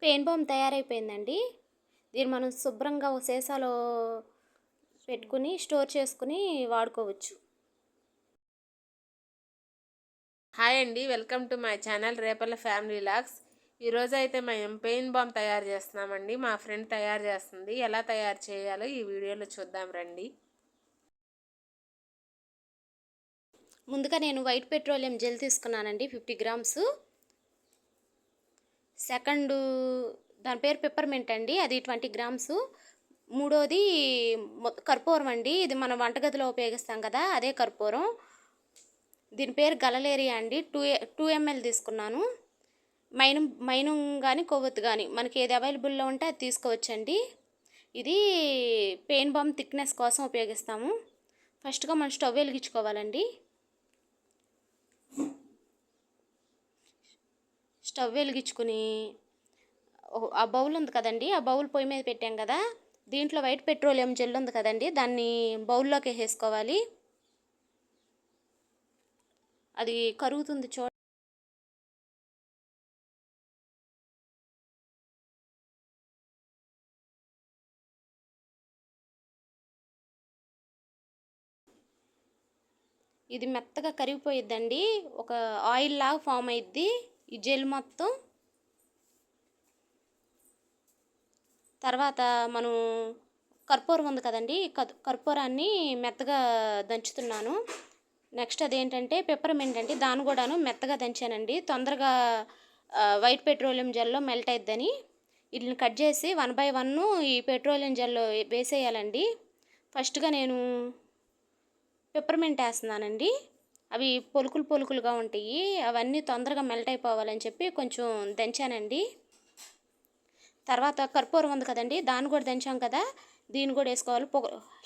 Pain balm తయారైపోయిందండి. దీన్ని మనం శుభ్రంగా ఒక సీసాలో పెట్టుకుని స్టోర్ చేసుకుని వాడుకోవచ్చు. హాయ్ అండి, welcome to my channel Repalle family vlogs. ఈరోజు అయితే మేము పెయిన్ బామ్ తయారు చేస్తున్నామండి. మా ఫ్రెండ్ తయారు చేస్తుంది. ఎలా తయారు చేయాలో ఈ వీడియోలో చూద్దాం రండి. ముందుగా నేను వైట్ పెట్రోలియం జెల్ తీసుకున్నానండి 50 గ్రామ్స్. సెకండ్ దాని పేరు పెప్పర్మెంట్ అండి, అది 20 గ్రామ్స్. మూడోది కర్పూరం అండి, ఇది మన వంటగదిలో ఉపయోగిస్తాం కదా, అదే కర్పూరం. దీని పేరు గలలేరియా అండి. 2 ml తీసుకున్నాను. మైనం కానీ కొవ్వొత్తు కానీ మనకి ఏది అవైలబుల్లో ఉంటే అది తీసుకోవచ్చండి. ఇది పెయిన్ బామ్ థిక్నెస్ కోసం ఉపయోగిస్తాము. ఫస్ట్గా మనం స్టవ్ వెలిగించుకోవాలండి. స్టవ్ వెలిగించుకుని ఆ బౌల్ ఉంది కదండి, ఆ బౌల్ పొయ్యి మీద పెట్టాం కదా, దీంట్లో వైట్ పెట్రోలియం జెల్ ఉంది కదండి, దాన్ని బౌల్లోకి వేసేసుకోవాలి. అది కరుగుతుంది చూడ. ఇది మెత్తగా కరిగిపోయిద్దండి, ఒక ఆయిల్ లాగా ఫామ్ అయ్యిద్ది ఈ జెల్ మొత్తం. తర్వాత మనం కర్పూరం ఉంది కదండి, కర్పూరాన్ని మెత్తగా దంచుతున్నాను. నెక్స్ట్ అదేంటంటే పెప్పర్మెంట్ అండి, దాన్ని కూడాను మెత్తగా దంచానండి, తొందరగా వైట్ పెట్రోలియం జెల్లో మెల్ట్ అయిద్దని. వీటిని కట్ చేసి 1 by 1 ఈ పెట్రోలియం జెల్లో వేసేయాలండి. ఫస్ట్గా నేను పెప్పర్మెంట్ వేస్తున్నానండి. అవి పొలుకులుగా ఉంటాయి, అవన్నీ తొందరగా మెల్ట్ అయిపోవాలని చెప్పి కొంచెం దంచానండి. తర్వాత కర్పూరం ఉంది కదండి, దాన్ని కూడా దంచాం కదా, దీన్ని కూడా వేసుకోవాలి.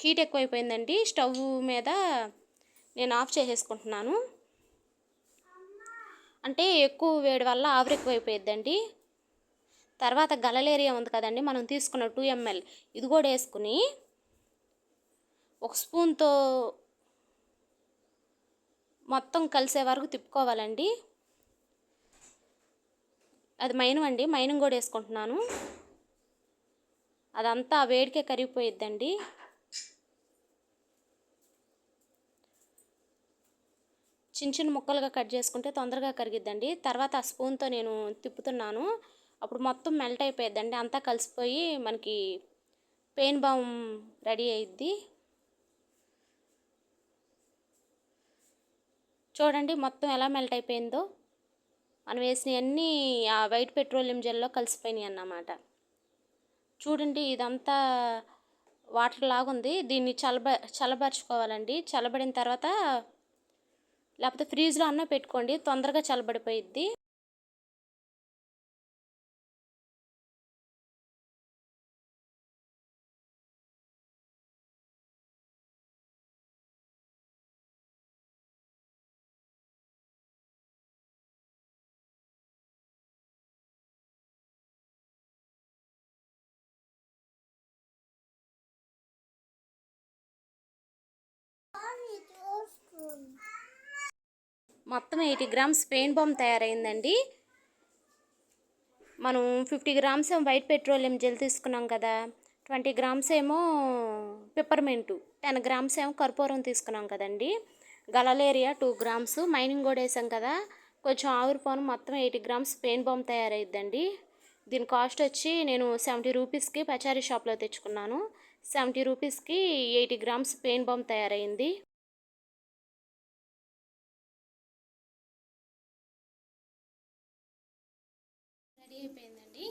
హీట్ ఎక్కువైపోయిందండి స్టవ్ మీద, నేను ఆఫ్ చేసేసుకుంటున్నాను. అంటే ఎక్కువ వేడి వల్ల ఆవిరి ఎక్కువైపోయిద్దండి. తర్వాత గలలేరియా ఉంది కదండి, మనం తీసుకున్న 2 ml, ఇది కూడా వేసుకుని ఒక స్పూన్తో మొత్తం కలిసే వరకు తిప్పుకోవాలండి. అది మైనం అండి, మైనం కూడా వేసుకుంటున్నాను. అదంతా వేడికే కరిగిపోయిద్దండి. చిన్న ముక్కలుగా కట్ చేసుకుంటే తొందరగా కరిగిద్దండి. తర్వాత ఆ స్పూన్తో నేను తిప్పుతున్నాను, అప్పుడు మొత్తం మెల్ట్ అయిపోయిద్దండి, అంతా కలిసిపోయి మనకి పెయిన్ బామ్ రెడీ అయ్యిద్ది. చూడండి మొత్తం ఎలా మెల్ట్ అయిపోయిందో, మనం వేసినవన్నీ ఆ వైట్ పెట్రోలియం జెల్లో కలిసిపోయినాయి అన్నమాట. చూడండి ఇదంతా వాటర్ లాగుంది, దీన్ని చల్లబరుచుకోవాలండి. చల్లబడిన తర్వాత లేకపోతే ఫ్రీజ్లో అన్న పెట్టుకోండి, తొందరగా చల్లబడిపోయిద్ది. మొత్తం 80 గ్రామ్స్ పెయిన్ బామ్ తయారైందండి. మనం 50 గ్రామ్స్ వైట్ పెట్రోలియం జెల్ తీసుకున్నాం కదా, 20 గ్రామ్స్ ఏమో పెప్పర్మెంటు, 10 గ్రామ్స్ ఏమో కర్పూరం తీసుకున్నాం కదండి, గలలేరియా 2 గ్రామ్స్, మైనింగ్ కూడా వేసాం కదా, కొంచెం ఆవిరిపోను, మొత్తం 80 గ్రామ్స్ పెయిన్ బామ్ తయారైద్దండి. దీని కాస్ట్ వచ్చి నేను 70 రూపీస్కి పచారీ షాప్లో తెచ్చుకున్నాను. 70 రూపీస్కి 80 గ్రామ్స్ పెయిన్ బామ్ తయారైంది. రెడీ అయిపోయిందండి.